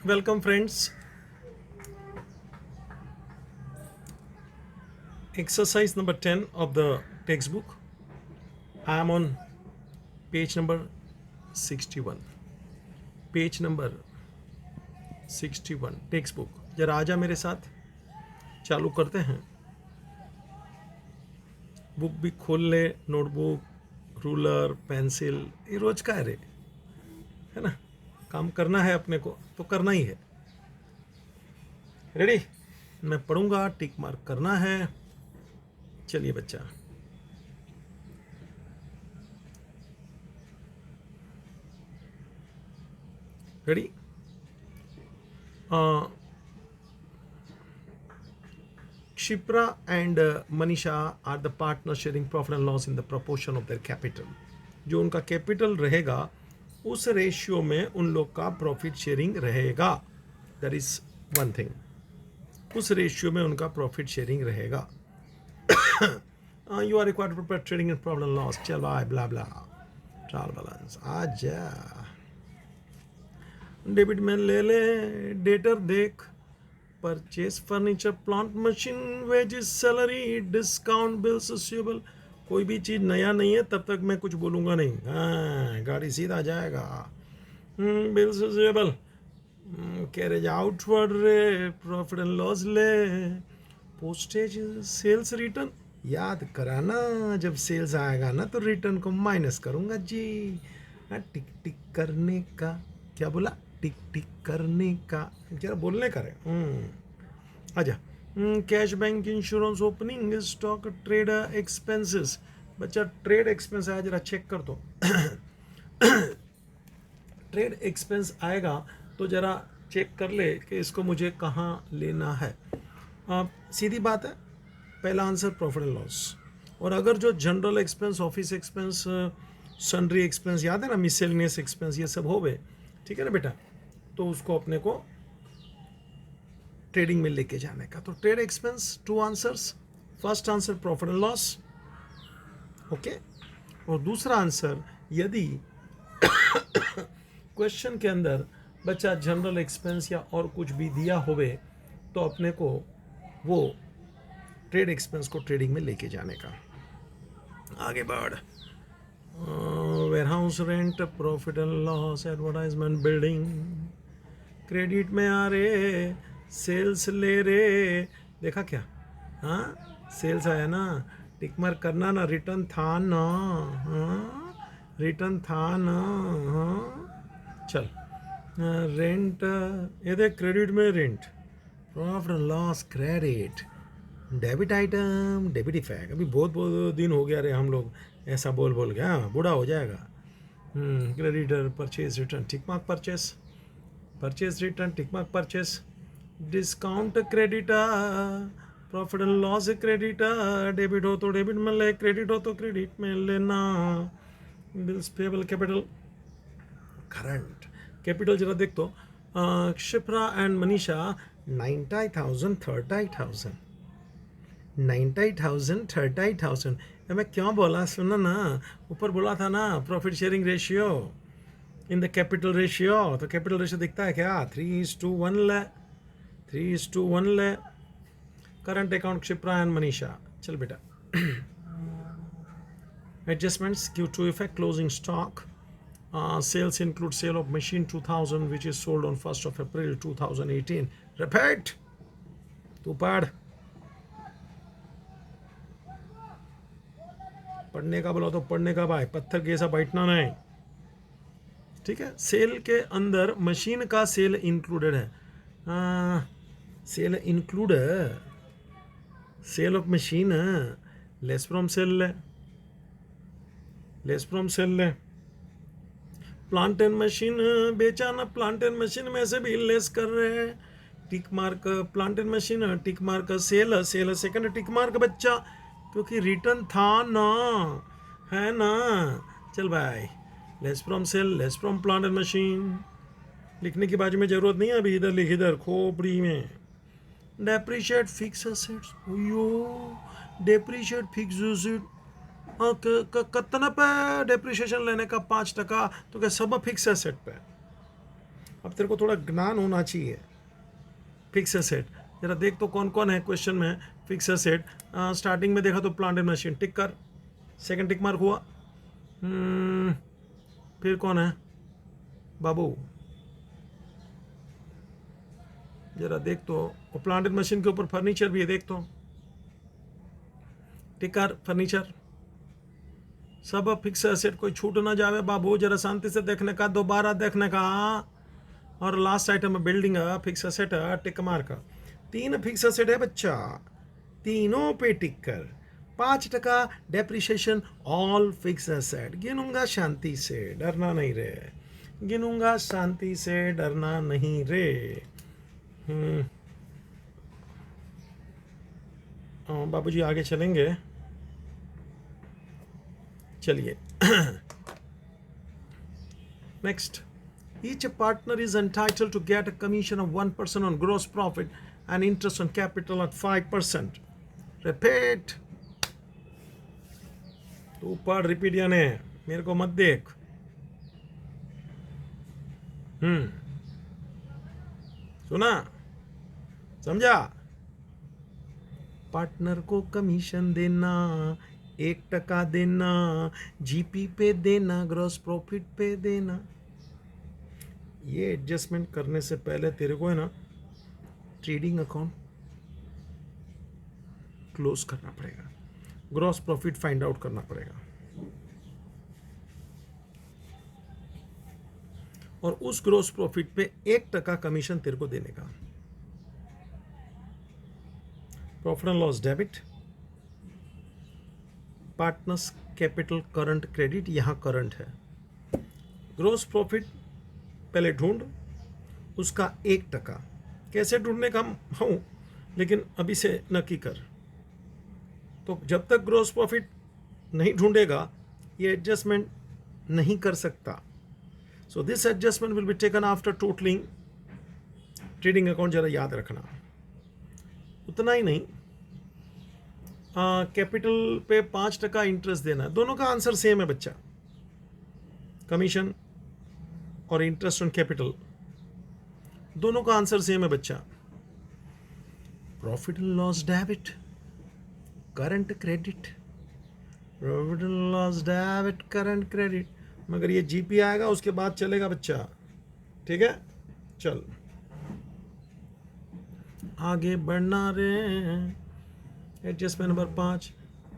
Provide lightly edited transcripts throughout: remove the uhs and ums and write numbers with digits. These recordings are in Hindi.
Welcome, friends. Exercise number 10 of the textbook. I am on page number 61. Page number 61 textbook. जरा आजा मेरे साथ, चालू करते हैं. बुक भी खोल ले, नोटबुक, रूलर, पेंसिल, ये रोज का है ना. काम करना है अपने को तो करना ही है. रेडी? मैं पढ़ूंगा, टिक मार्क करना है. चलिए बच्चा. Ready? Shipra and Manisha are the partners sharing profit and loss in the proportion of their capital. जो उनका कैपिटल रहेगा उस रेशियो में उन लोग का प्रॉफिट शेयरिंग रहेगा. That is one thing. उस रेशियो में उनका प्रॉफिट शेयरिंग रहेगा. You are required to prepare trading and profit and loss. चल भाई, ब्ला ब्ला, ट्रायल बैलेंस. आजा डेबिट में ले ले. डेटर देख. Purchase furniture, plant, machine, wages, salary, discount, bills receivable. कोई भी चीज़ नया नहीं है तब तक मैं कुछ बोलूँगा नहीं. हाँ, गाड़ी सीधा जाएगा. बिल्स रिसीवेबल, कैरेज आउटवर्ड रे, प्रॉफिट एंड लॉस ले, पोस्टेज, सेल्स रिटर्न. याद कराना, जब सेल्स आएगा ना तो रिटर्न को माइनस करूँगा जी. हाँ, टिक टिक करने का. क्या बोला? टिक टिक करने का. जरा बोलने का रहे. आजा. Cash, bank, insurance, opening stock, trade expenses. बच्चा ट्रेड एक्सपेंस आया, जरा चेक कर दो. ट्रेड एक्सपेंस आएगा तो जरा चेक कर ले कि इसको मुझे कहाँ लेना है. सीधी बात है, पहला आंसर प्रॉफिट एंड लॉस. और अगर जो general expense, office expense, sundry expense, याद है ना, मिसलेनियस एक्सपेंस, ये सब हो गए, ठीक है ना बेटा, तो उसको अपने को ट्रेडिंग में लेके जाने का. तो trade expense, two answers. First answer profit and loss. Okay. और दूसरा आंसर, यदि क्वेश्चन के अंदर बच्चा जनरल एक्सपेंस या और कुछ भी दिया होवे तो अपने को वो ट्रेड एक्सपेंस को ट्रेडिंग में लेके जाने का. आगे बढ़. Warehouse rent, profit and loss, advertisement, building. Credit में आ रे, सेल्स ले रे. देखा क्या? हाँ, सेल्स आया ना, टिक मार्क करना ना. रिटर्न था ना. हाँ, रिटर्न था ना. हाँ, चल. रेंट, ये देख, क्रेडिट में rent, profit and loss, credit, debit item, debit effect. अभी बहुत बहुत दिन हो गया रे हम लोग ऐसा बोल बोल गया. बूढ़ा हो जाएगा. Creditor, purchase, return, tick mark purchase, purchase, return, tick mark purchase. Discount creditor, profit and loss creditor. Debit हो तो डेबिट में ले, क्रेडिट हो तो क्रेडिट में लेना. Bills payable, capital, current. Capital जरा देख तो. शिप्रा एंड मनीषा, 90,000, 30,000, 90,000, 30,000. मैं क्यों बोला? सुना ना, ऊपर बोला था ना profit sharing ratio in the capital ratio. तो कैपिटल रेशियो दिखता है क्या? 3:1 ले, 3:1 ले. Current account, Shipra and Manisha. चल बेटा. Adjustments, Q2 effect, closing stock. Sales include sale of machine 2000 which is sold on 1st of April 2018. Repeat. तू पढ़. पढ़ने का बोला तो पढ़ने का भाई, पत्थर के ऐसा बैठना नहीं. ठीक है. सेल के अंदर मशीन का सेल इंक्लूडेड है. सेल इंक्लूड है, सेल ऑफ मशीन है. लेस फ्रॉम सेल ले, लेस फ्रॉम सेल ले. प्लांट एंड मशीन बेचा ना, प्लांट एंड मशीन में से भी लेस कर रहे हैं. Tick mark plant and machine, tick mark sale, sale second tick mark बच्चा, क्योंकि रिटर्न था ना, है ना. चल भाई, less from sale, less from plant and machine. लिखने की बाजू में जरूरत नहीं है, अभी इधर लिख, इधर खोपड़ी में. Depreciate fix assets. Yo, depreciate fix asset. कितना पे डेप्रिशिएशन लेने का? 5%. तो क्या सब फिक्स एसेट पे? अब तेरे को थोड़ा ज्ञान होना चाहिए। फिक्स एसेट जरा देख तो कौन कौन है क्वेश्चन में। फिक्स एसेट स्टार्टिंग में देखा तो प्लांट एंड मशीन, टिक कर, सेकंड टिक मार्क हुआ। फिर कौन है बाबू, जरा देख तो, प्लांट एंड मशीन के ऊपर फर्नीचर भी है, देख तो, टिक कर फर्नीचर। सब फिक्स एसेट, कोई छूट ना जावे बाबू, जरा शांति से देखने का, दोबारा देखने का। और लास्ट आइटम है building, fix asset, tick mark. 3 fix asset है बच्चा, तीनों पे टिक कर। 5% डेप्रिसिएशन ऑल फिक्स एसेट। गिनूंगा शांति से, डरना नहीं रे, गिनूंगा शांति से, डरना नहीं रे। बाबूजी आगे चलेंगे, चलिए। Next, each partner is entitled to get a commission of 1% on gross profit and interest on capital at 5%. Repeat. तू पढ़, रिपीट यानी मेरे को मत देख। सुना, समझा? पार्टनर को कमीशन देना, 1% देना, जीपी पे देना, ग्रॉस प्रॉफिट पे देना। ये एडजस्टमेंट करने से पहले तेरे को है ना ट्रेडिंग अकाउंट क्लोज करना पड़ेगा, ग्रॉस प्रॉफिट फाइंड आउट करना पड़ेगा, और उस ग्रॉस प्रॉफिट पे 1% कमीशन तेरे को देने का। Profit and loss debit, partners capital current credit, यहां करंट है। ग्रॉस प्रॉफिट पहले ढूंढ, उसका 1%, कैसे ढूंढने का हूं, लेकिन अभी से नक्की कर। तो जब तक ग्रॉस प्रॉफिट नहीं ढूंढेगा ये एडजस्टमेंट नहीं कर सकता। So this adjustment will be taken after totalling trading account. जरा याद रखना, उतना ही नहीं, कैपिटल पे 5% इंटरेस्ट देना है। दोनों का आंसर सेम है बच्चा, कमीशन और इंटरेस्ट ऑन कैपिटल, दोनों का आंसर सेम है बच्चा। Profit and loss debit, current credit, profit and loss debit, current credit, मगर ये जीपी आएगा उसके बाद चलेगा बच्चा, ठीक है? चल आगे बढ़ना रे। Adjustment number 5,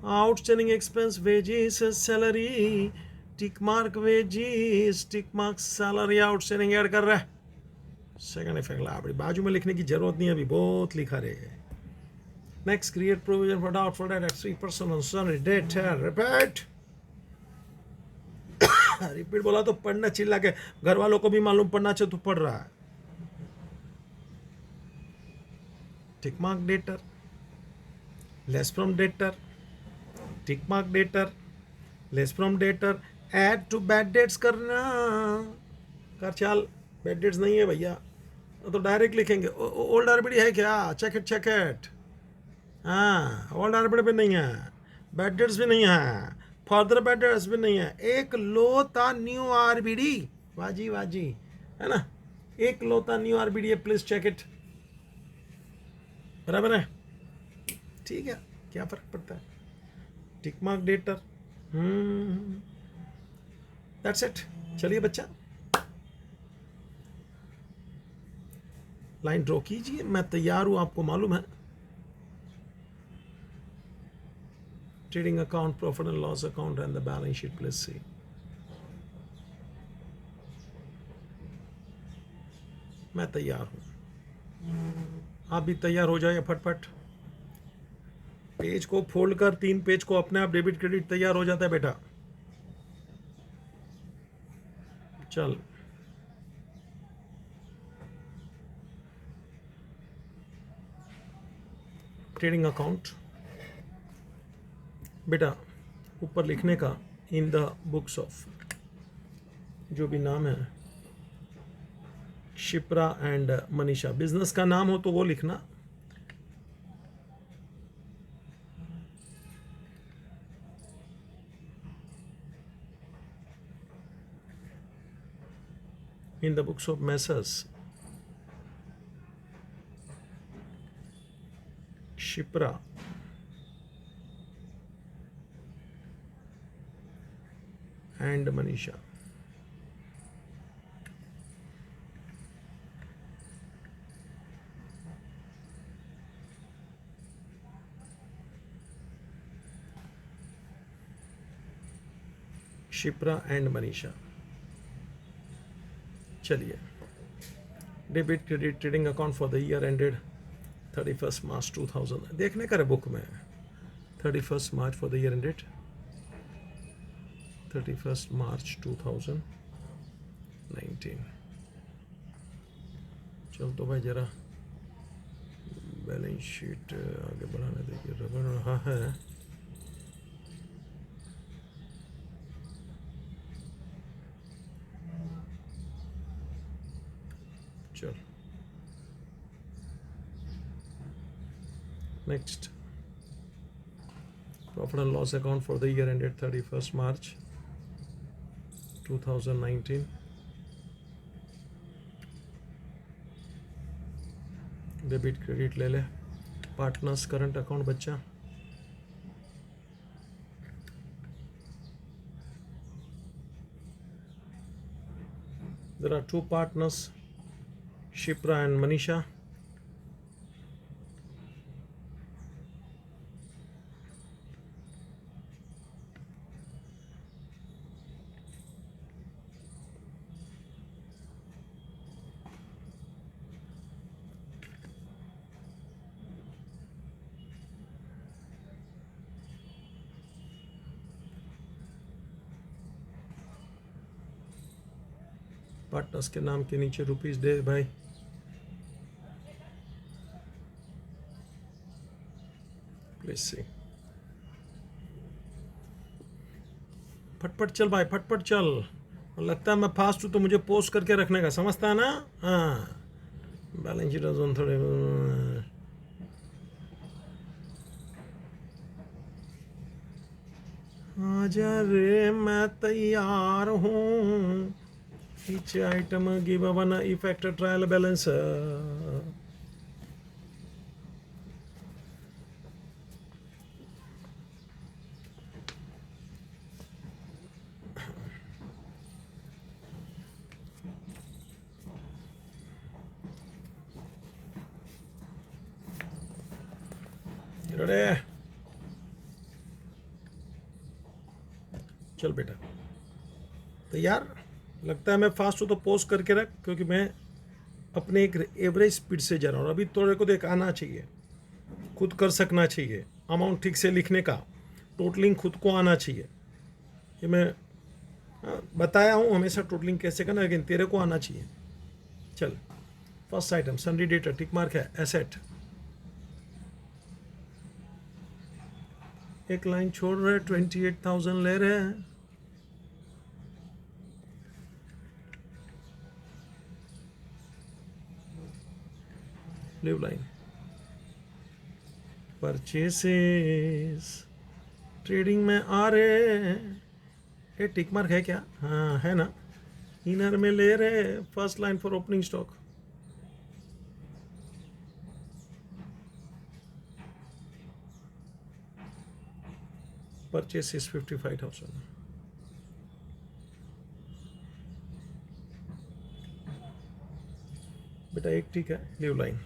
outstanding expense wages salary, tick mark wages, tick mark salary, outstanding add कर रहा है। सेकंड इफेक्ट लाभ, बाजू में लिखने की जरूरत नहीं है, अभी बहुत लिखा रे। Next, create provision for doubtful debt at 3% on salary debt है। रिपीट, रिपीट बोला तो पढ़ना, चिल्ला के, घर वालों को भी मालूम पढ़ना चाहिए, तू पढ़ रहा है। Tick mark debtor, less from debtor, tick mark debtor, less from debtor, add to bad debts करना। कर चाल, बैड डेट्स नहीं है भैया तो डायरेक्ट लिखेंगे। ओल्ड आरबीडी है क्या? Check it, check it. हाँ, ओल्ड आरबीडी भी नहीं है, बैड डेट्स भी नहीं है, फर्दर बैड डेट्स भी नहीं है। एक लोता न्यू आरबीडी, वाजी वाजी, है ना? एक लोता न्यू आरबीडी है, प्लीज चेक इट। बराबर है, ठीक है, क्या फर्क पड़ता है? Tick mark debtor, that's it. चलिए बच्चा, लाइन ड्रॉ कीजिए, मैं तैयार हूं, आपको मालूम है। Trading account, profit and loss account and the balance sheet, please see. मैं तैयार हूं, आप भी तैयार हो जाइए फटफट। पेज को फोल्ड कर, 3 पेज को अपने आप डेबिट क्रेडिट तैयार हो जाता है बेटा। चल, ट्रेडिंग अकाउंट बेटा, ऊपर लिखने का इन द बुक्स ऑफ, जो भी नाम है, शिप्रा एंड मनीषा, बिजनेस का नाम हो तो वो लिखना। in the books of Messrs. Shipra and Manisha. Shipra and Manisha. चलिए, debit credit trading account for the year ended 31st March 2000 देखने का बुक में 31st March for the year ended 31st March 2019। चल तो भाई जरा बैलेंस शीट आगे बढ़ाने देखिए, रगड़ रहा है। चल next, profit and loss account for the year ended 31st March 2019। Debit credit ले ले। पार्टनर्स करंट अकाउंट बच्चा, there are two partners, Shipra and Manisha. Partners के नाम के नीचे रुपीस दे भाई। प्लीज सी, फटफट चल भाई, फटफट चल। लगता है मैं फास्ट हूँ तो मुझे पोस्ट करके रखने का, समझता है ना? हाँ, बैलेंस शीट थोड़े आजा रे मैं तैयार हूँ। Each item give one effect trial balance. Ready? चल बेटा, तैयार? लगता है मैं फास्ट हूँ तो पोस्ट करके रख, क्योंकि मैं अपने एक एवरेज स्पीड से जा रहा हूँ। अभी थोड़े को देख आना चाहिए, खुद कर सकना चाहिए, अमाउंट ठीक से लिखने का, टोटलिंग खुद को आना चाहिए। ये मैं बताया हूँ हमेशा टोटलिंग कैसे करना, लेकिन तेरे को आना चाहिए। चल, first item सन्डी data tick mark है, एसेट। एक लाइन छोड़ रहे, 28,000 ले रहे हैं। लीव लाइन, परचेसेस ट्रेडिंग में आ रहे हैं। ये टिक मार्क है क्या? हाँ है ना। इनर में ले रहे, first line for opening stock. Purchase is 55,000। बेटा एक ठीक है, लीव लाइन।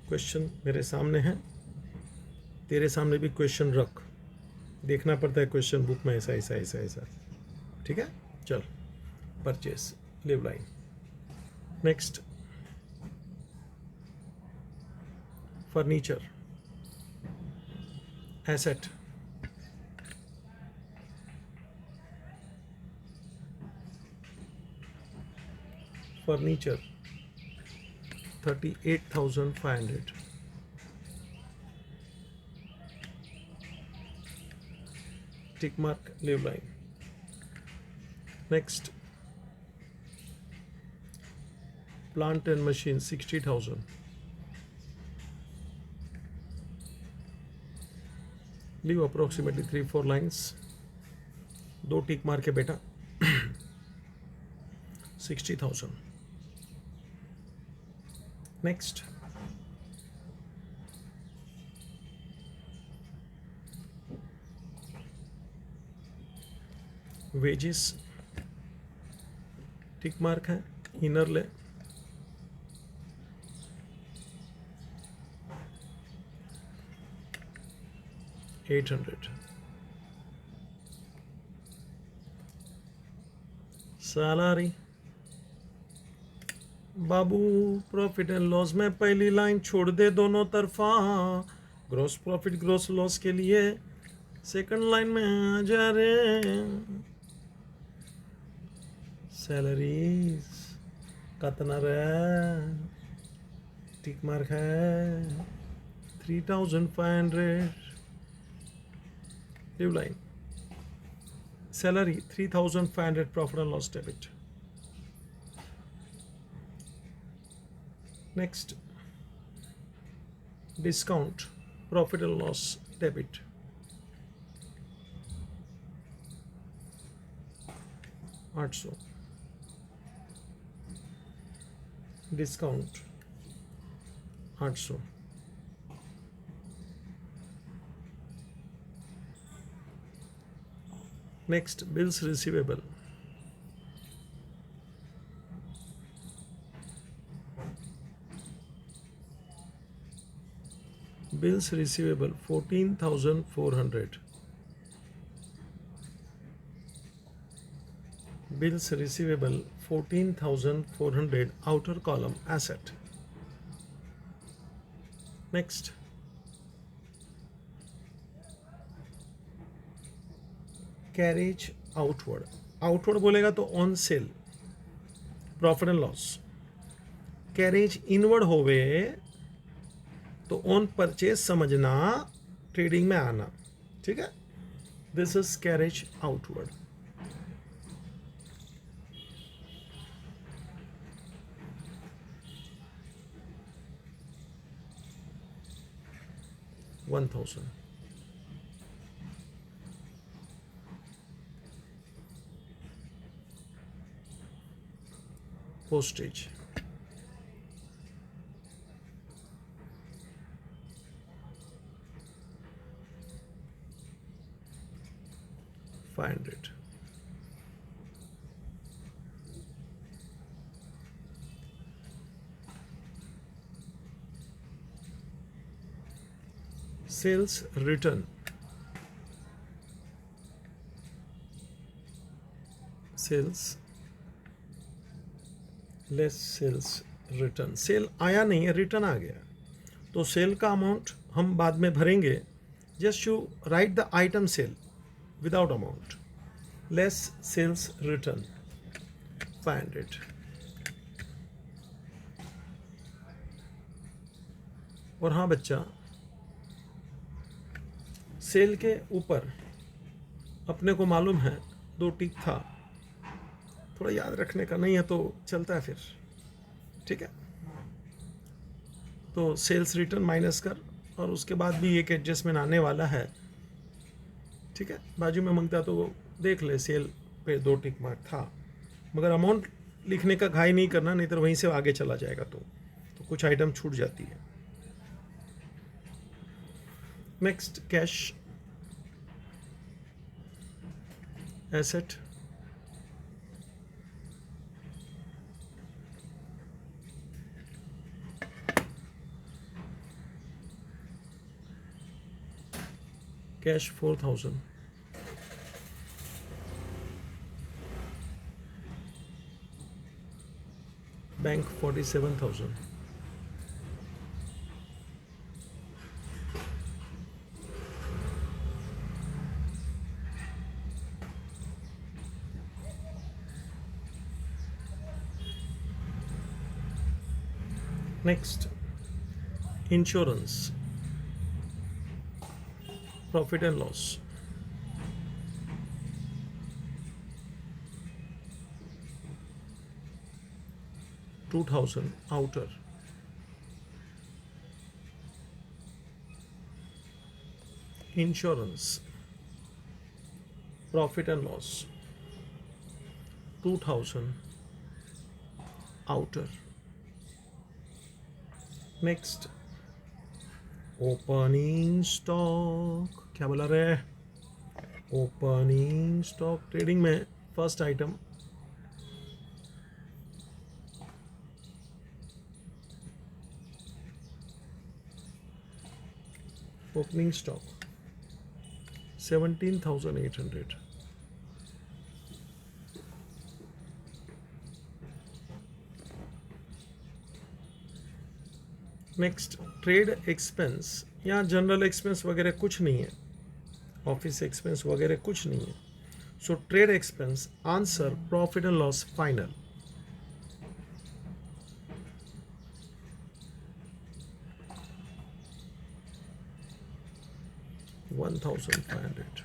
क्वेश्चन मेरे सामने है, तेरे सामने भी क्वेश्चन रख, देखना पड़ता है क्वेश्चन बुक में ऐसा ऐसा ऐसा ऐसा। ठीक है, चल purchase, leave line. Next, furniture, asset. Furniture 38,500। tick mark, leave line. Next, plant and machine 60,000. Leave approximately 3-4 lines. 2 tick mark है बेटा। 60,000. Next, wages, टिक मार्क है, इनर ले, $800. Salary, Babu profit and loss में पहली लाइन छोड़ दे दोनों तरफा, ग्रॉस प्रॉफिट ग्रॉस लॉस के लिए सेकंड लाइन में आ जा रे। सैलरीज कितना रे, टिक मार्क है, 3,500. New line, salary 3,500 profit and loss debit. Next, discount, profit and loss debit. $800. Discount, $800. Next, bills receivable. Bills receivable 14,400. Bills receivable 14,400, outer column asset. Next, carriage outward. Outward बोलेगा तो on sale, profit and loss. Carriage inward होवे तो ऑन परचेज समझना, ट्रेडिंग में आना. ठीक है, this is carriage outward. $1,000. Postage, $500. Sales return, sales less sales return. Sale आया नहीं है, रिटर्न आ गया, तो सेल का अमाउंट हम बाद में भरेंगे. Just you write the item sale without amount. Less sales return 500. और हाँ बच्चा, सेल के ऊपर अपने को मालूम है 2 टिक था, थोड़ा याद रखने का, नहीं है तो चलता है फिर. ठीक है, तो सेल्स रिटर्न माइनस कर, और उसके बाद भी एक एडजस्टमेंट आने वाला है. ठीक है, बाजू में मांगता तो वो देख ले, सेल पे 2 टिक मार्क था, मगर अमाउंट लिखने का घाई नहीं करना, नहीं तो वहीं से आगे चला जाएगा तो कुछ आइटम छूट जाती है. Next, cash asset, cash 4,000. Bank 47,000. Next, insurance, profit and loss, $2,000 outer. Insurance, profit and loss, $2,000 outer. Next, opening stock. क्या बोला रे? ओपनिंग स्टॉक ट्रेडिंग में first item opening stock 17,800. Next, trade expense. यहाँ जनरल एक्सपेंस वगैरह कुछ नहीं है, ऑफिस एक्सपेंस वगैरह कुछ नहीं है. So trade expense answer profit and loss final. $1,500.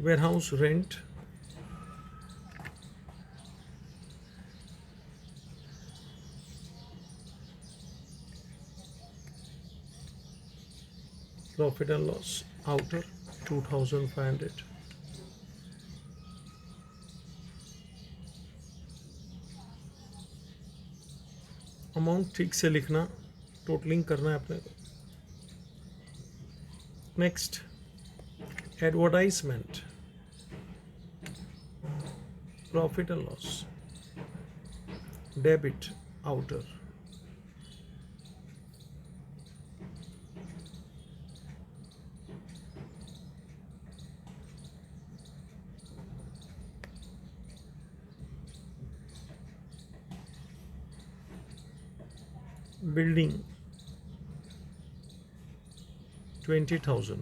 Warehouse rent, profit and loss outer 2,500. Amount ठीक से लिखना, टोटलिंग करना है अपने को. Next, advertisement, profit and loss debit outer. Building 20,000.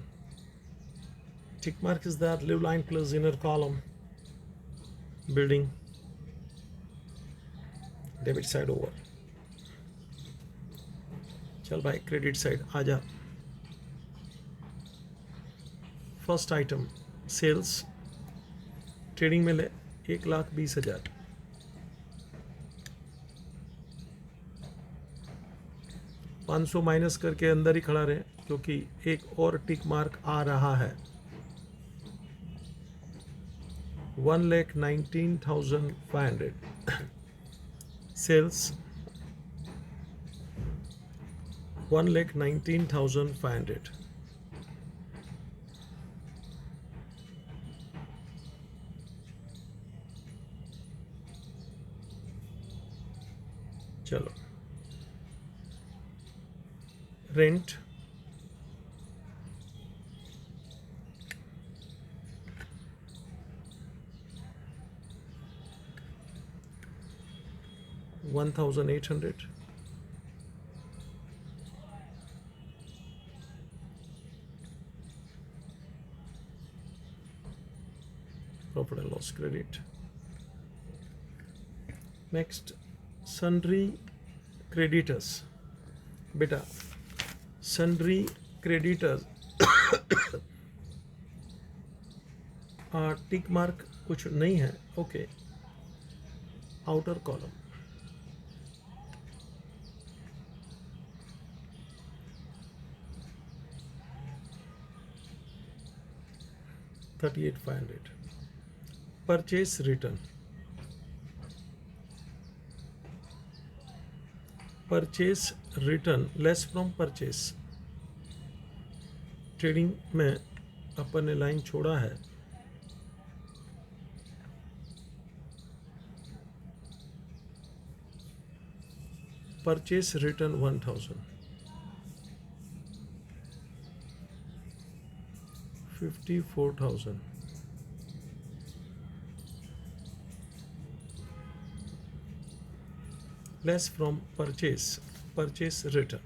Tick mark is that live line plus inner column. Building, debit side over. चल भाई क्रेडिट साइड आ जा. फर्स्ट आइटम सेल्स ट्रेडिंग में ले 1,20,000. $500 माइनस करके अंदर ही खड़ा रहे क्योंकि एक और टिक मार्क आ रहा है. 1,19,500. सेल्स 1,19,500. चलो, rent $1,800. Profit and loss credit. Next, sundry creditors. बेटा sundry creditors टिक मार्क कुछ नहीं है. Okay, outer column. $38,500. Purchase return. Purchase return less from purchase. Trading में अपन ने लाइन छोड़ा है. Purchase return 1,000. 54,000. Less from purchase return.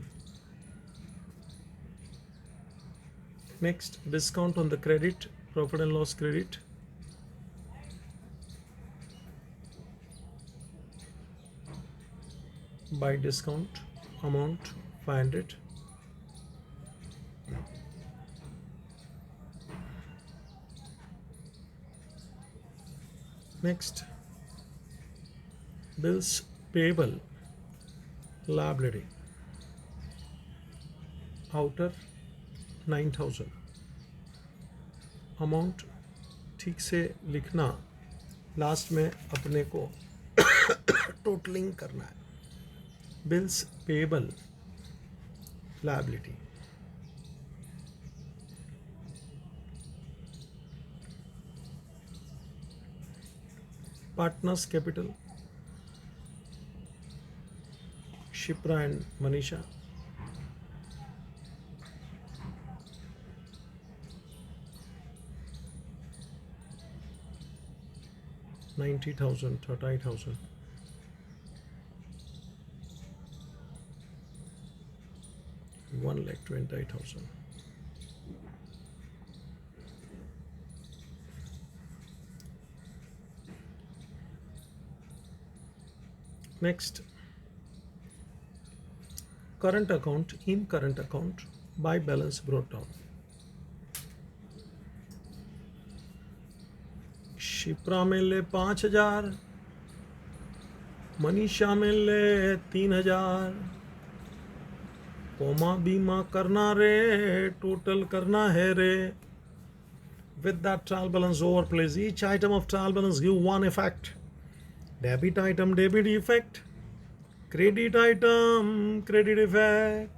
Next, discount on the credit, profit and loss credit. By discount amount 500. Next, bills payable liability outer 9,000. Amount ठीक से लिखना, लास्ट में अपने को टोटलिंग करना है. Bills payable, liability. Partners capital, Shipra and Manisha. $90,000, $30,000. $1,20,000. Next, current account, in current account, by balance brought down. Shipra में ले 5,000, मनीषा में ले 3,000. कोमा बीमा करना रे, टोटल करना है रे. With that trial balance overplays, each item of trial balance give one effect. Debit item, debit effect. Credit item, credit effect.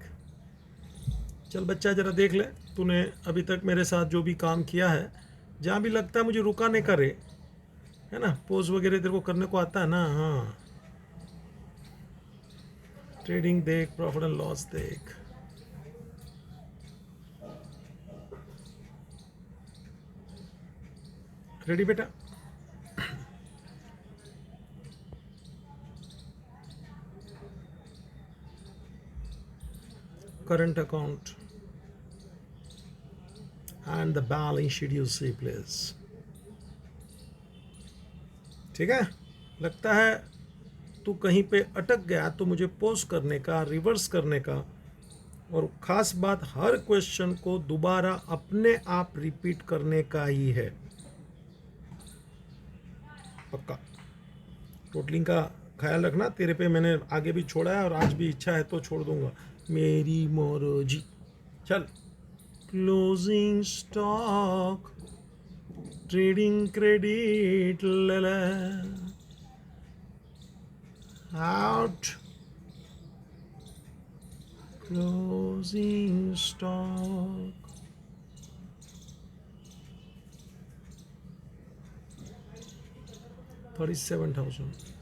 चल बच्चा जरा देख ले, तूने अभी तक मेरे साथ जो भी काम किया है, जहाँ भी लगता है मुझे रुका नहीं करे, है ना, पोज वगैरह तेरे को करने को आता है ना. हाँ, ट्रेडिंग देख, प्रॉफिट एंड लॉस देख. रेडी बेटा? Current account and the balance sheet you see please. ठीक है? लगता है तू कहीं पे अटक गया तो मुझे पॉज करने का, रिवर्स करने का, और ख़ास बात हर क्वेश्चन को दोबारा अपने आप रिपीट करने का ही है. पक्का टोटलिंग का ख्याल रखना. तेरे पे मैंने आगे भी छोड़ा है और आज भी इच्छा है तो छोड़ दूंगा, मेरी मर्जी. चल. Closing stock, trading credit, out, closing stock, $37,000.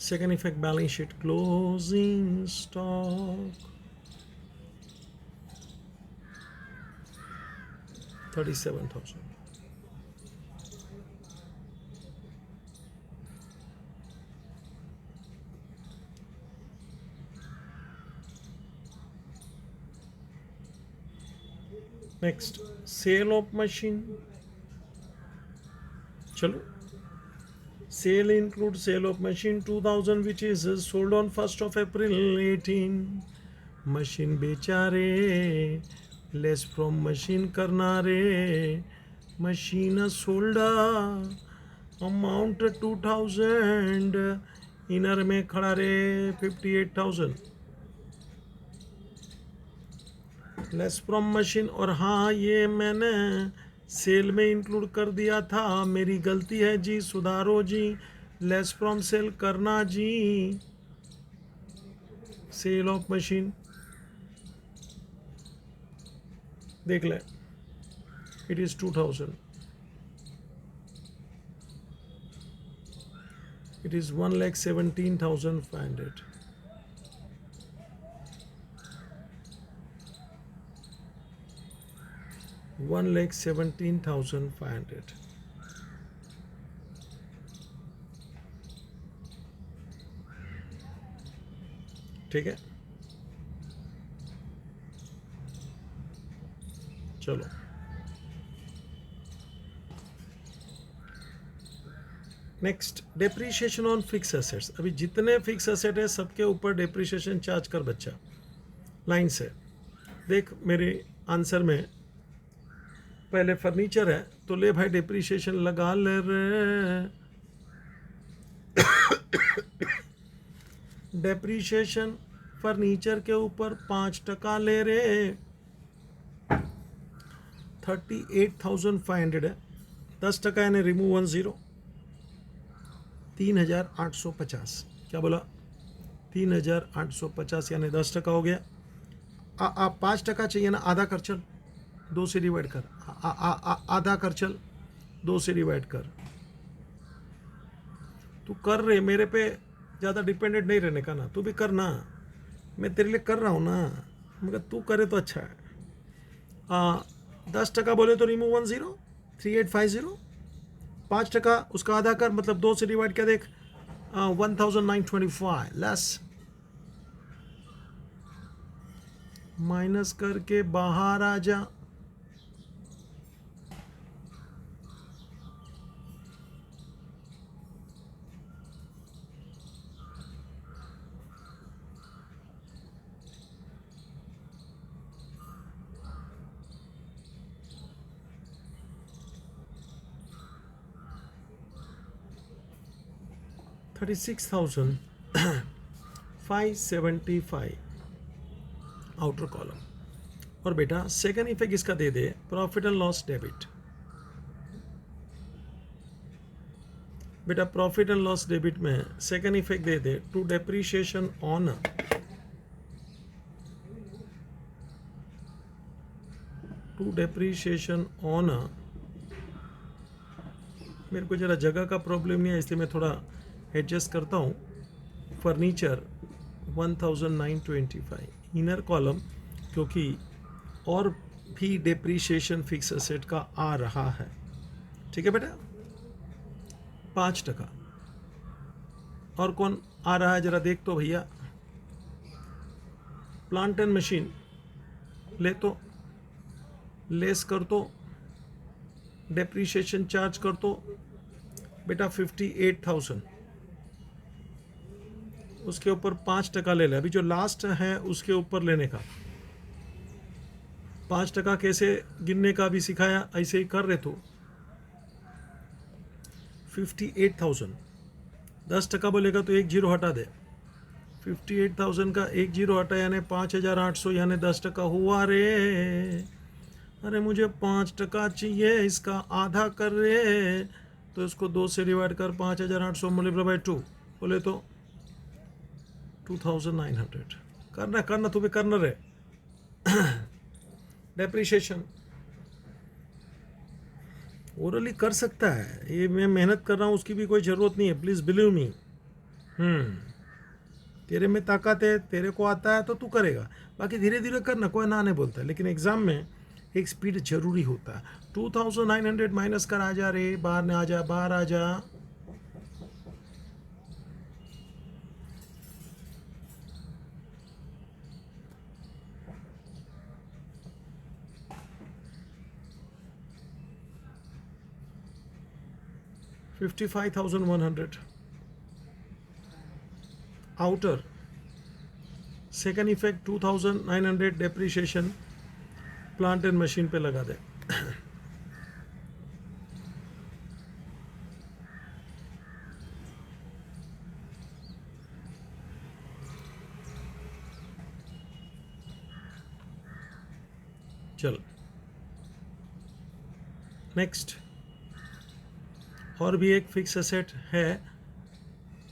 Second effect, balance sheet, closing stock, 37,000. Next, sale of machine. चलो. Sale includes sale of machine 2000 which is sold on 1st of April 18. Machine बेचा रे, less from machine करना रे. Machine sold amount 2000, inner में खड़ा रे 58,000. Less from machine. और हाँ, ये मैंने सेल में इंक्लूड कर दिया था, मेरी गलती है जी, सुधारो जी. लेस फ्रॉम सेल करना जी. सेल ऑफ मशीन देख ले, इट इज 2000. It is 1,17,500. $1,17,500. ठीक है, चलो. Next, depreciation on fix assets. अभी जितने फिक्स एसेट है सबके ऊपर डेप्रीशिएशन चार्ज कर बच्चा, लाइन से देख. मेरे आंसर में पहले फर्नीचर है तो ले भाई डेप्रीशिएशन लगा ले रे. डेप्रीशिएशन फर्नीचर के ऊपर 5% ले रहे, 38,500 है, 10% यानी रिमूव 10, 3,850। क्या बोला? 3,850 यानी 10% हो गया। आप 5% चाहिए ना, आधा कर चल, 2 से डिवाइड कर। आधा कर चल, 2 से डिवाइड कर। तू कर रहे, मेरे पे ज़्यादा डिपेंडेंट नहीं रहने का ना, तू भी करना, मैं तेरे लिए कर रहा हूँ ना, मगर तू करे तो अच्छा है। 10% बोले तो रिमूव 10, 3850, 5% उसका आधा कर, मतलब 2 से डिवाइड क्या देख, 1925 लेस, माइनस करके बाहर आ जा। $36,575 आउटर कॉलम। और बेटा सेकंड इफेक्ट इसका दे दे, प्रॉफिट एंड लॉस डेबिट। बेटा प्रॉफिट एंड लॉस डेबिट में सेकंड इफेक्ट दे दे, to depreciation on, to depreciation on. मेरे को ज़रा जगह का प्रॉब्लम नहीं है, इसलिए मैं थोड़ा एडजस्ट करता हूँ। फर्नीचर 1925 इनर कॉलम, क्योंकि और भी डेप्रीशिएशन फिक्स एसेट का आ रहा है। ठीक है बेटा, 5%। और कौन आ रहा है जरा देख तो भैया। प्लांट एंड मशीन ले तो, लेस कर तो, डेप्रीशिएशन चार्ज कर तो बेटा 58,000, उसके ऊपर 5% ले ले। अभी जो लास्ट है उसके ऊपर लेने का, 5% कैसे गिनने का भी सिखाया, ऐसे ही कर रहे तो 58,000, 10% बोलेगा तो एक जीरो हटा दे, 58,000 का एक जीरो हटा यानी 5,800, यानी 10% हुआ रे। अरे मुझे 5% चाहिए, इसका आधा कर रे, तो इसको 2 से डिवाइड कर, 5,800 मल्टीप्लाई बाई 2 बोले तो 2,900। करना करना तू भी करना रे। डेप्रीशिएशन ओरली कर सकता है, ये मैं मेहनत कर रहा हूँ, उसकी भी कोई ज़रूरत नहीं है, प्लीज़ बिलीव मी। तेरे में ताकत है, तेरे को आता है तो तू करेगा, बाकी धीरे धीरे करना, कोई ना नहीं बोलता है, लेकिन एग्ज़ाम में एक स्पीड जरूरी होता है। 2,900 माइनस कर, आ जा रे, बाहर ना आ जा, बाहर आ जा। $55,100 outer. Second effect 2,900 depreciation plant and machine पे लगा दे। चल नेक्स्ट, और भी एक फिक्स एसेट है,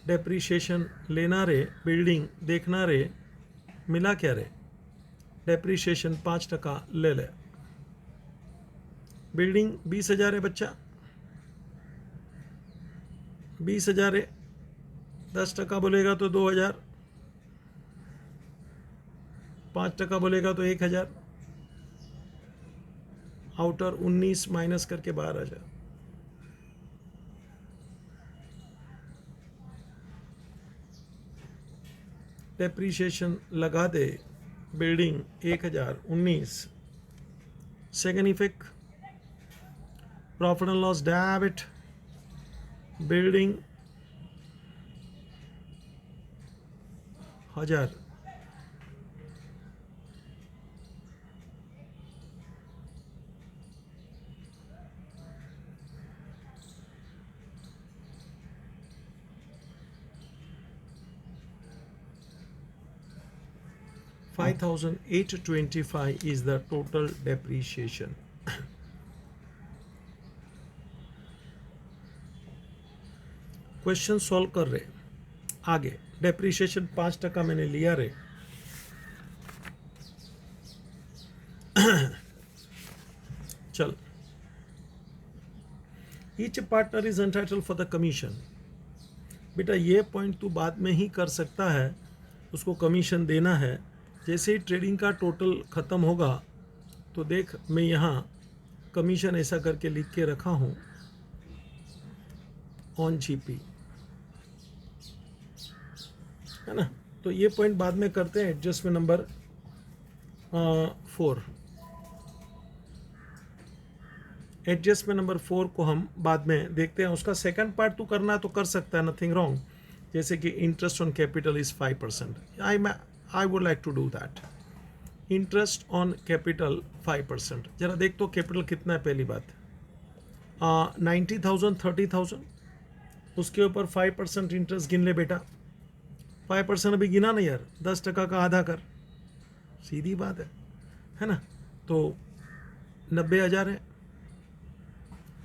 डेप्रीशिएशन लेना रे, बिल्डिंग देखना रे, मिला क्या रे, डेप्रीशिएशन 5% ले ले। बिल्डिंग 20,000 है बच्चा, 20,000 है, 10% बोलेगा तो 2,000, 5% बोलेगा तो 1,000, आउटर 19 माइनस करके बाहर आ जा। डेप्रीशिएशन लगा दे, building 1,019। Second effect profit and loss debit, building 1,000, 5825 is the total depreciation. Question solve कर रहे आगे. डेप्रिसिएशन 5% मैंने लिया रे. चल. Each partner is entitled for the commission. बेटा ये पॉइंट तू बाद में ही कर सकता है, उसको कमीशन देना है. जैसे ही ट्रेडिंग का टोटल ख़त्म होगा तो देख मैं यहाँ कमीशन ऐसा करके लिख के रखा हूँ ऑन जीपी, है ना. तो ये पॉइंट बाद में करते हैं. Adjustment number 4. एडजस्टमेंट नंबर 4 को हम बाद में देखते हैं. उसका सेकंड पार्ट तू करना तो कर सकता है, नथिंग रॉन्ग. जैसे कि interest on capital is 5%. I would like to do that. Interest on capital 5%. जरा देख तो कैपिटल कितना है. पहली बात 90,000 30,000, उसके ऊपर 5% इंटरेस्ट गिन ले बेटा. 5% अभी गिना नहीं यार, 10% का आधा कर, सीधी बात है ना. तो 90,000 है.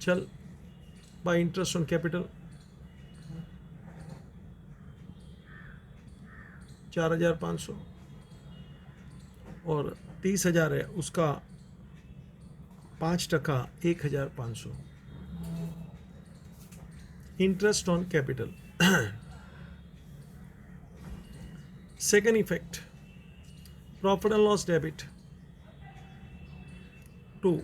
चल बाय इंटरेस्ट ऑन कैपिटल 4,500 और 30,000 है, उसका 5% 1,500. Interest on capital. Second effect, profit and loss debit 2.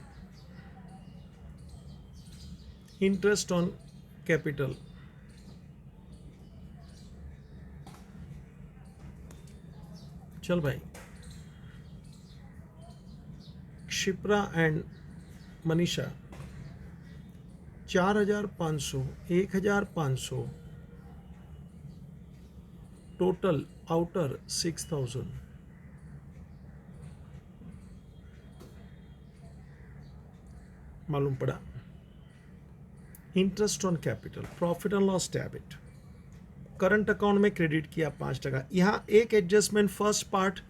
Interest on capital. चल भाई. Shipra and Manisha 4,500 1,500 total outer 6,000. मालूम पड़ा. Interest on capital, profit and loss debit, current account में क्रेडिट किया 5%. यहाँ एक एडजस्टमेंट फर्स्ट पार्ट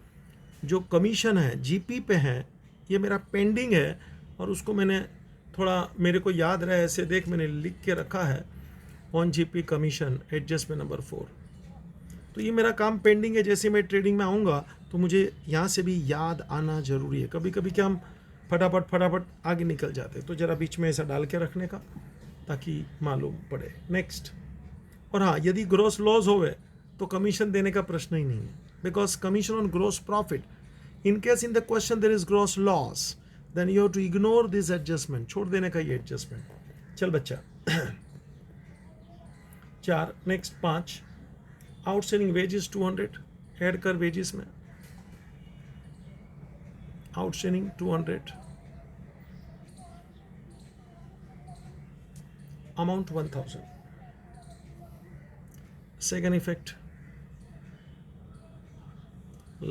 जो कमीशन है जीपी पे है, ये मेरा पेंडिंग है और उसको मैंने थोड़ा मेरे को याद रहे ऐसे देख मैंने लिख के रखा है on GP commission adjustment number 4. तो ये मेरा काम पेंडिंग है. जैसे मैं ट्रेडिंग में आऊँगा तो मुझे यहाँ से भी याद आना ज़रूरी है. कभी कभी क्या हम फटाफट आगे निकल जाते, तो ज़रा बीच में ऐसा डाल के रखने का ताकि मालूम पड़े. नेक्स्ट. और हाँ, यदि ग्रोस लॉस होवे तो कमीशन देने का प्रश्न ही नहीं है, because commission on gross profit. In case in the question there is gross loss, then you have to ignore this adjustment. छोड़ देने का ये एडजस्टमेंट. चल बच्चा. 4. नेक्स्ट 5. Outstanding wages 200. ऐड कर वेजेस में. Outstanding 200. Amount 1,000. Second effect,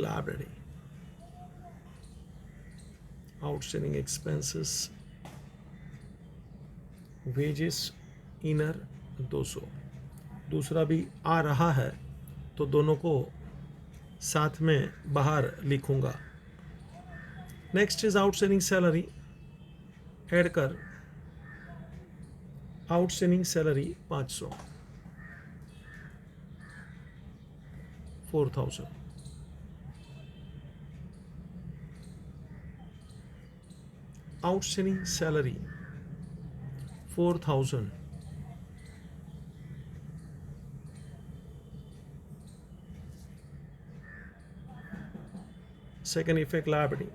liability, outstanding expenses, wages, inner 200. दूसरा भी आ रहा है तो दोनों को साथ में बाहर लिखूंगा. Next is outstanding salary. Add कर. Outstanding salary 500 4,000. Outstanding salary 4,000. Second effect, liability.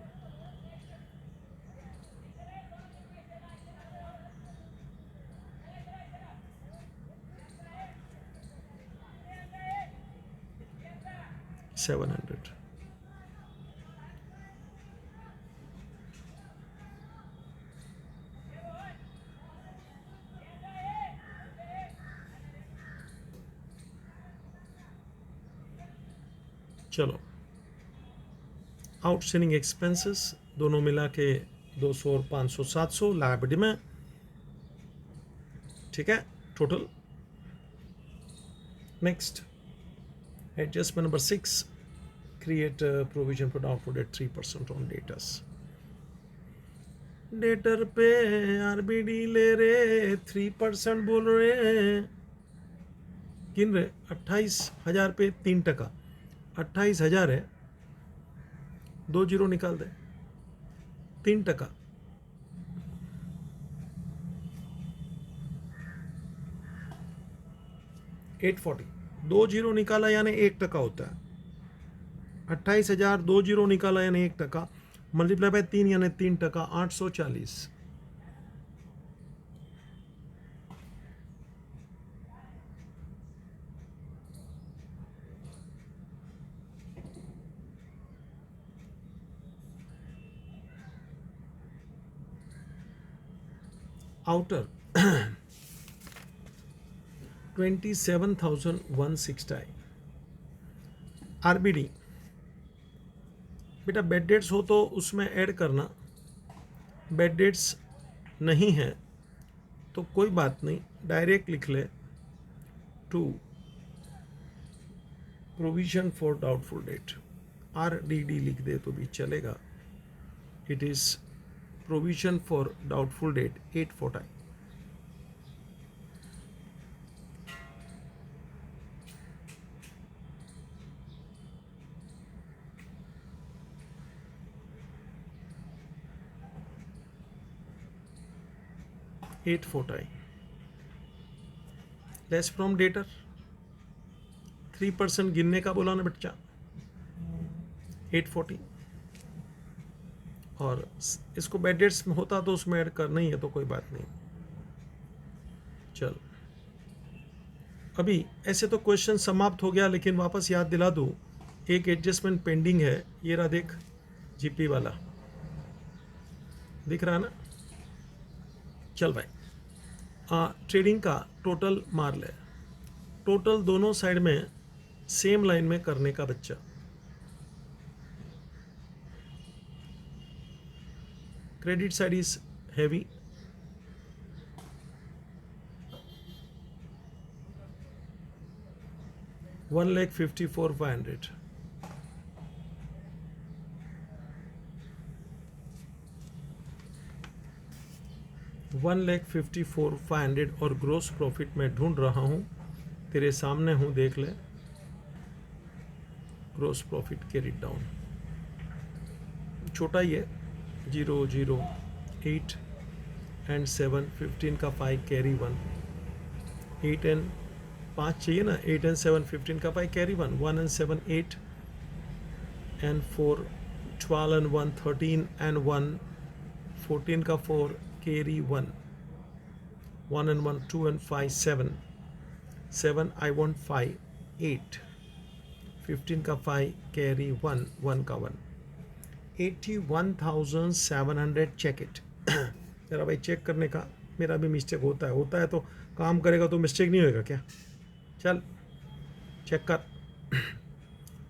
$700. चलो. आउटस्टैंडिंग एक्सपेंसेस दोनों मिला के 200 और 500 700 लायबिलिटी में. ठीक है, total. Next adjustment number 6, create provision for doubtful debt 3% on debtors. Debtor पे आरबीडी ले रहे 3% बोल रहे, गिन रहे 28,000 पे 3%, 28,000 है, 2 जीरो निकाल दे, 3%, 840, 2 जीरो निकाला यानी 1% होता है, 28,000 2 जीरो निकाला यानी 1%, मल्टीप्लाई बाय 3 यानी 3%, 840. आउटर 27,160. आरबीडी बेटा बेड डेट्स हो तो उसमें ऐड करना, बेड डेट्स नहीं है तो कोई बात नहीं, डायरेक्ट लिख ले to provision for doubtful debt, RDD लिख दे तो भी चलेगा. It is provision for doubtful debt 840. Less from debtor, 3% गिनने का बोला ना बच्चा, 840. और इसको बेड डेट्स में होता तो उसमें ऐड करना ही है तो कोई बात नहीं. चल अभी ऐसे तो क्वेश्चन समाप्त हो गया, लेकिन वापस याद दिला दूँ, एक एडजस्टमेंट पेंडिंग है. ये रहा देख, जीपी वाला दिख रहा है ना. चल भाई, ट्रेडिंग का टोटल मार ले, टोटल दोनों साइड में सेम लाइन में करने का बच्चा. Credit side is heavy, $1,54,500. $1,54,500 और ग्रोस प्रॉफिट में ढूंढ रहा हूं, तेरे सामने हूं, देख ले. ग्रोस प्रॉफिट कैरिड डाउन छोटा ही है, 0, 0, 8 एंड 7, 15 का 5 कैरी 1, 8 एंड 5 चाहिए ना, 8 एंड 7, 15 का 5 carry 1, 1 and 7, 8 and 4, 12 and 1, 13 and 1, 14 का 4 carry 1, 1 and 1, 2 and 5, 7, 7 I want 5, 8, 15 का 5 carry 1, 1 का 1, 81,700. Check it. जरा भाई चेक करने का, मेरा भी मिस्टेक होता है तो काम करेगा तो मिस्टेक नहीं होएगा क्या. चल चेक कर.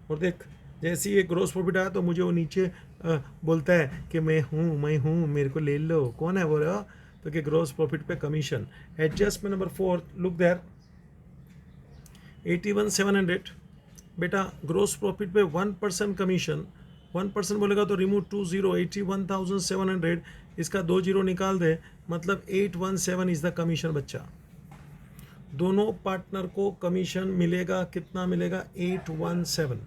और देख, जैसे ही एक ग्रोस प्रॉफिट आया तो मुझे वो नीचे बोलता है कि मैं हूँ मेरे को ले लो. कौन है बोल रहा, तो कि ग्रोस प्रॉफिट पे commission. Adjustment number 4, look there, 81,700. बेटा ग्रोस प्रॉफिट पे 1% कमीशन, 1% बोलेगा तो रिमूव 2 0, 81,700. इसका 2 जीरो निकाल दे, मतलब 817 इज द कमीशन बच्चा. दोनों पार्टनर को कमीशन मिलेगा, कितना मिलेगा, 817.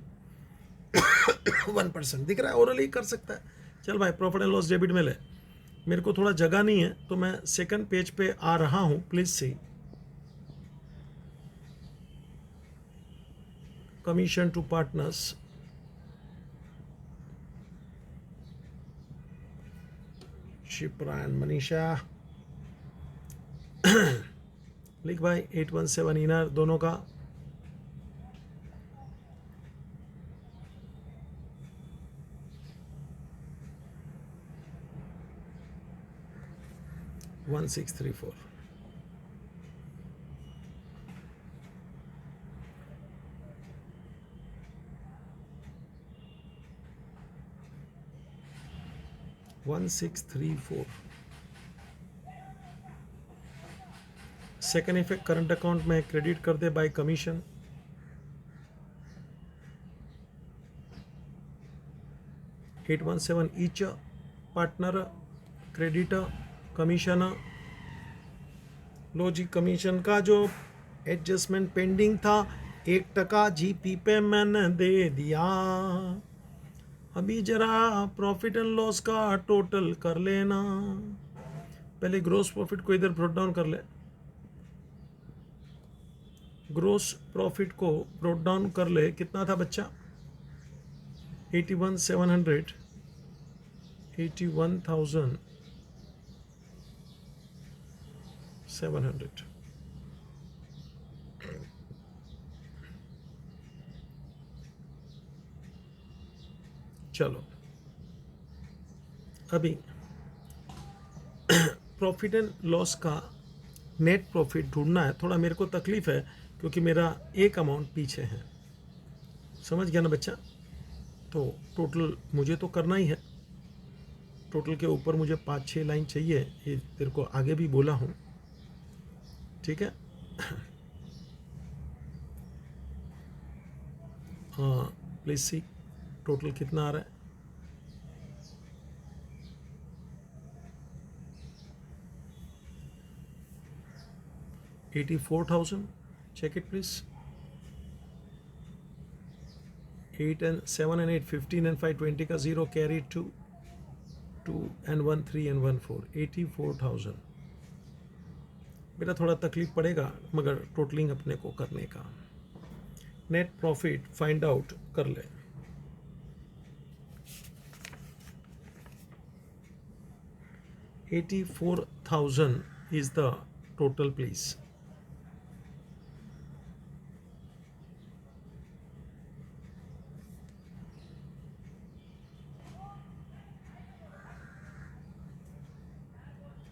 1% दिख रहा है, ओरली कर सकता है. चल भाई, प्रॉफिट एंड लॉस डेबिट में ले. मेरे को थोड़ा जगह नहीं है तो मैं सेकंड पेज पे आ रहा हूं, please see. Commission to partners, Shipra and Manisha. लिख भाई, 817 इनर दोनों का. $1,634. $1,634. सेकेंड इफेक्ट, करंट अकाउंट में क्रेडिट कर दे by commission. 817 each partner creditor commission. लो जी, कमीशन का जो एडजस्टमेंट पेंडिंग था 1% जीपी पे मैंने दे दिया। अभी जरा प्रॉफिट एंड लॉस का टोटल कर लेना। पहले ग्रोस प्रॉफिट को इधर ब्रोट डाउन कर ले। ग्रोस प्रॉफिट को ब्रोट डाउन कर ले, कितना था बच्चा? 81,700, 81,700। चलो अभी प्रॉफिट एंड लॉस का नेट प्रॉफिट ढूंढना है। थोड़ा मेरे को तकलीफ है क्योंकि मेरा एक अमाउंट पीछे है, समझ गया ना बच्चा? तो टोटल मुझे तो करना ही है। टोटल के ऊपर मुझे 5-6 लाइन चाहिए, ये तेरे को आगे भी बोला हूँ, ठीक है? हाँ प्लीज सी टोटल कितना आ रहा है। $84,000, check it please. 8 and 7 and 8, 15 and 5, 20 का 0 carry 2 and 1, 3 and 1, 4, 84,000। बेटा थोड़ा तकलीफ पड़ेगा मगर टोटलिंग अपने को करने का। नेट प्रॉफिट फाइंड आउट कर ले। $84,000 is the total please।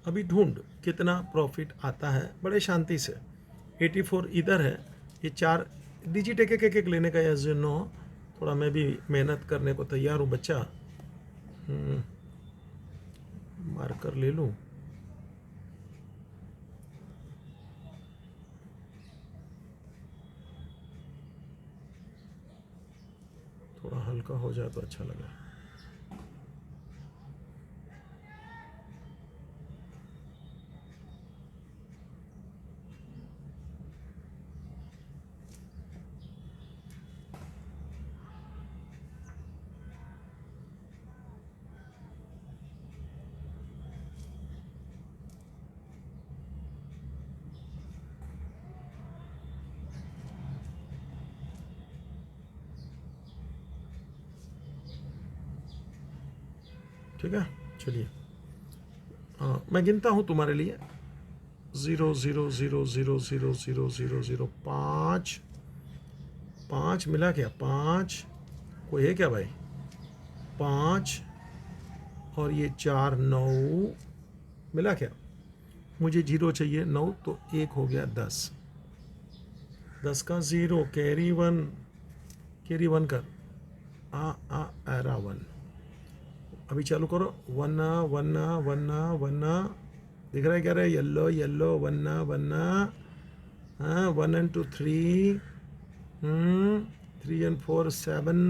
अभी ढूंढ कितना प्रॉफिट आता है बड़े शांति से। 84 इधर है, ये 4 डिजिट एक एक लेने का। एज यू नो थोड़ा मैं भी मेहनत करने को तैयार हूँ बच्चा। मार्कर ले लूँ, थोड़ा हल्का हो जाए तो अच्छा लगा। ठीक है, चलिए मैं गिनता हूँ तुम्हारे लिए। 0 0 0 0 0 0 0 0 5 5 मिला क्या? 5 कोई है क्या भाई? 5 और ये 4 9 मिला क्या? मुझे 0 चाहिए, 9 तो 1 हो गया 10। 10 का 0 कैरी 1 कर एरा 1। अभी चालू करो। 1 1 1 1 दिख रहा है क्या? रहा येलो येलो 1 1। हाँ 1 and 2 3, 3 and 4 7,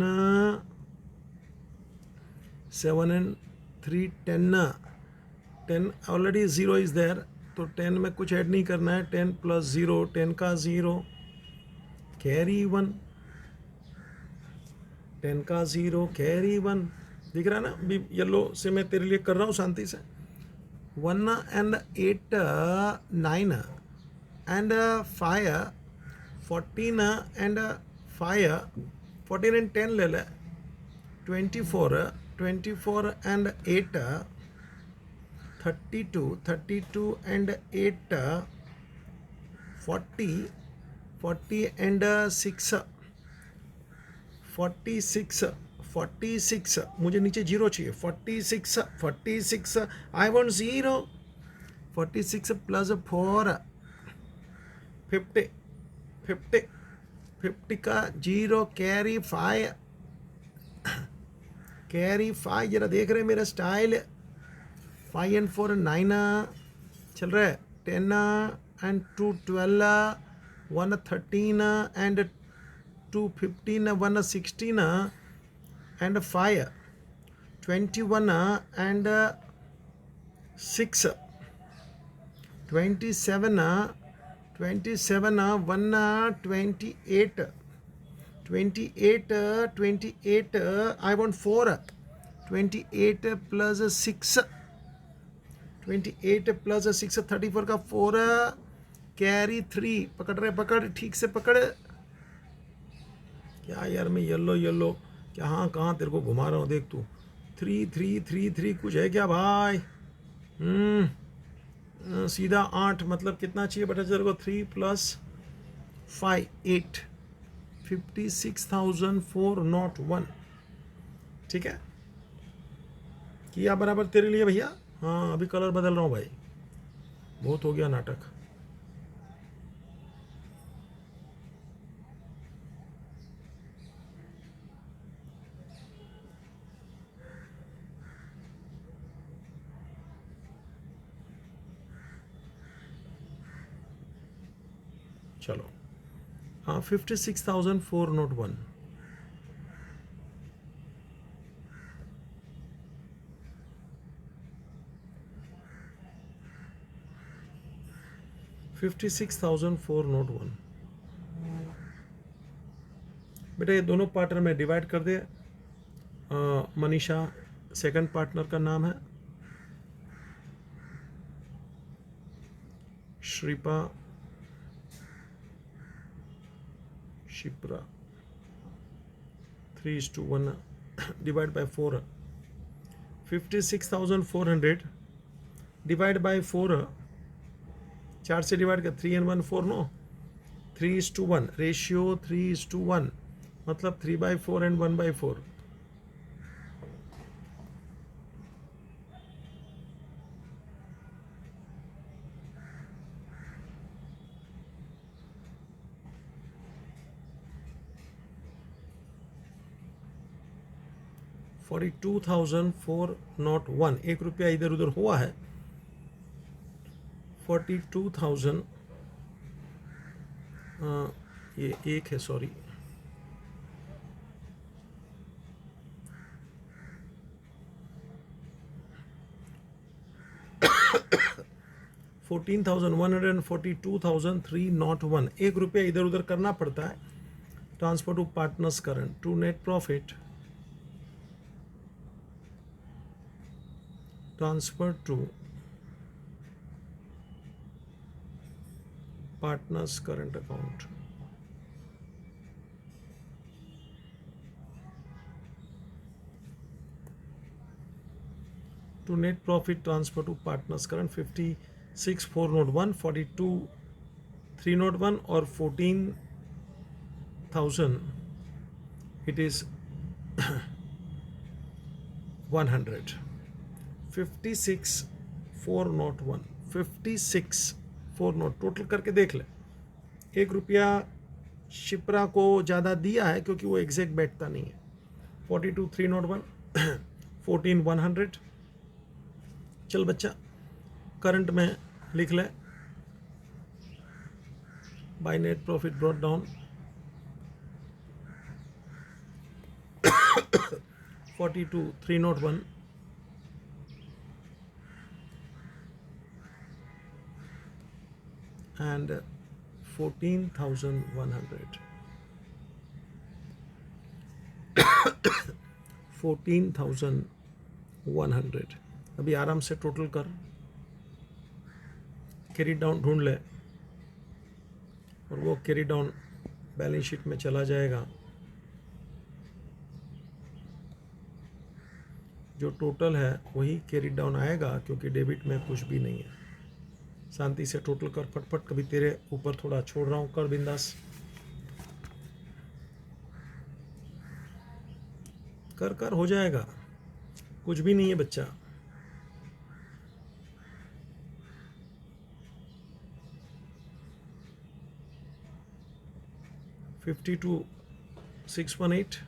7 and 3 10। 10 already 0 is there, तो 10 में कुछ ऐड नहीं करना है। 10 plus 0, 10 का 0 कैरी 1, 10 का 0 कैरी 1। दिख रहा है ना? अभी येलो से मैं तेरे लिए कर रहा हूँ शांति से। 1 and 8 9 and 5 14 and 5 14 and 10 ले ले। 24 and 8 32 and 8 40 and 6 46। मुझे नीचे 0 चाहिए। 46 आई वांट 0। 46 plus 4 50 का 0 कैरी 5 जरा देख रहे मेरा स्टाइल। 5 and 4 9 चल रहा है। 10 and 2 12, 1 13 and 2 15, 1 16 and 5 21 and 6, 27 27 1 28, 28 28 I want 4, 28 plus 6, 28 plus 6 34 का 4 कैरी 3, पकड़ रहे, पकड़ ठीक से पकड़। क्या यार मैं येलो येलो क्या, हाँ कहाँ तेरे को घुमा रहा हूँ देख तू। 3 3 3 3 कुछ है क्या भाई? सीधा 8 मतलब कितना चाहिए बेटा तेरे को? 3 + 5 8, 56,401। ठीक है, किया बराबर तेरे लिए भैया। हाँ अभी कलर बदल रहा हूँ भाई, बहुत हो गया नाटक। चलो हाँ 56,401। 56,401 बेटा, ये दोनों पार्टनर में डिवाइड कर दे। मनीषा सेकंड पार्टनर का नाम है, Shripa Shipra, 3:1 divide by 4। 56,400 divide by 4, 4 से डिवाइड कर, 3 and 1 4 नो, 3:1 रेशियो, 3:1 मतलब 3/4 and 1/4। $42,401, 1 रुपया इधर उधर हुआ है। 42,000 ये एक है, सॉरी 14,142,301, 1 रुपया इधर उधर करना पड़ता है। Transfer to partners current to net profit, transfer to partners current account. To net profit transfer to partners current 56,401, 42,301 और 14,000 इट इज 100। 56,401, 56,401 टोटल करके देख ले। 1 रुपया शिप्रा को ज़्यादा दिया है क्योंकि वो एग्जैक्ट बैठता नहीं है। 42,301, 14,100। चल बच्चा करंट में लिख ले, by net profit brought down 42,301 and 14,100। 14,100 अभी आराम से टोटल कर, कैरी डाउन ढूंढ ले और वो कैरी डाउन बैलेंस शीट में चला जाएगा। जो टोटल है वही कैरी डाउन आएगा क्योंकि डेबिट में कुछ भी नहीं है। शांति से टोटल कर फटफट, कभी तेरे ऊपर थोड़ा छोड़ रहा हूँ, कर बिंदास कर कर, हो जाएगा, कुछ भी नहीं है बच्चा। $52,618 $52,618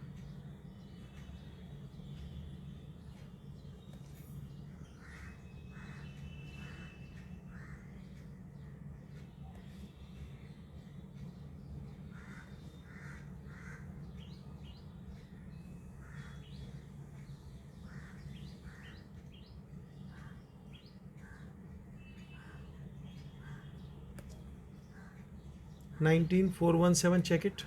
19417, check it.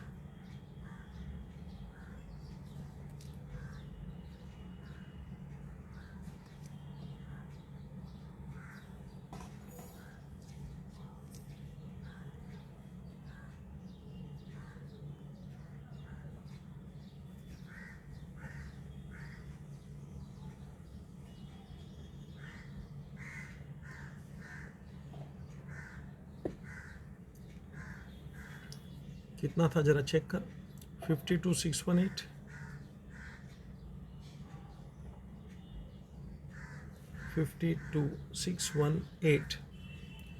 कितना था जरा चेक कर. 52618. 52618.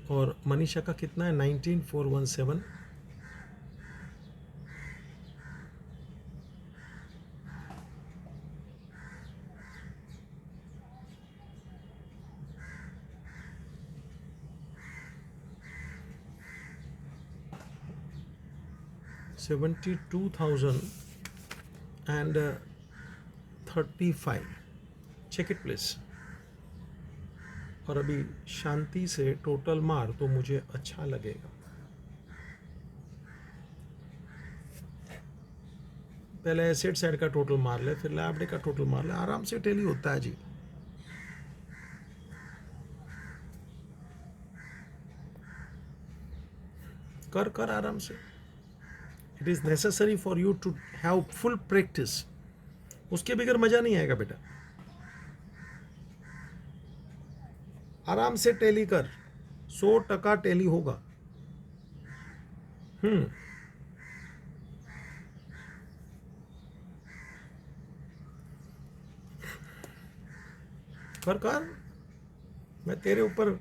और मनीषा का कितना है? 19417. $72,035. Check it please. और अभी शांति से टोटल मार तो मुझे अच्छा लगेगा. पहले एसेट साइड का टोटल मार ले, फिर लायबिलिटी का टोटल मार ले. आराम से टेली होता है जी. कर कर आराम से. It is necessary for you to have full practice. उसके बगैर मजा नहीं आएगा बेटा. आराम से टेली कर. 100% टेली होगा. कर. मैं तेरे ऊपर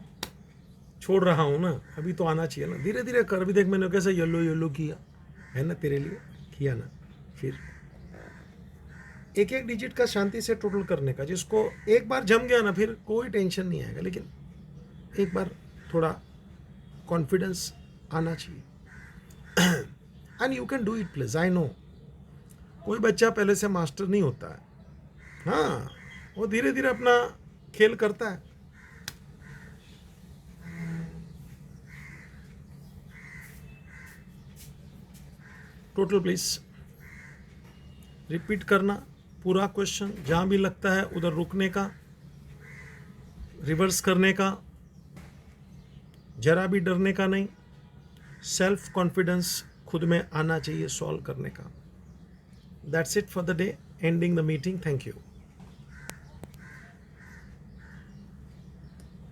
छोड़ रहा हूं ना. अभी तो आना चाहिए ना. धीरे धीरे कर. भी देख मैंने कैसे येलो येलो किया है ना. तेरे लिए किया ना. फिर एक एक डिजिट का शांति से टोटल करने का. जिसको एक बार जम गया ना फिर कोई टेंशन नहीं आएगा. लेकिन एक बार थोड़ा कॉन्फिडेंस आना चाहिए. And you can do it please. I know कोई बच्चा पहले से मास्टर नहीं होता है. हाँ, वो धीरे धीरे अपना खेल करता है. टोटल प्लीज रिपीट करना पूरा क्वेश्चन. जहां भी लगता है उधर रुकने का, रिवर्स करने का, जरा भी डरने का नहीं. सेल्फ कॉन्फिडेंस खुद में आना चाहिए सॉल्व करने का. That's it for the day. Ending the meeting. Thank you.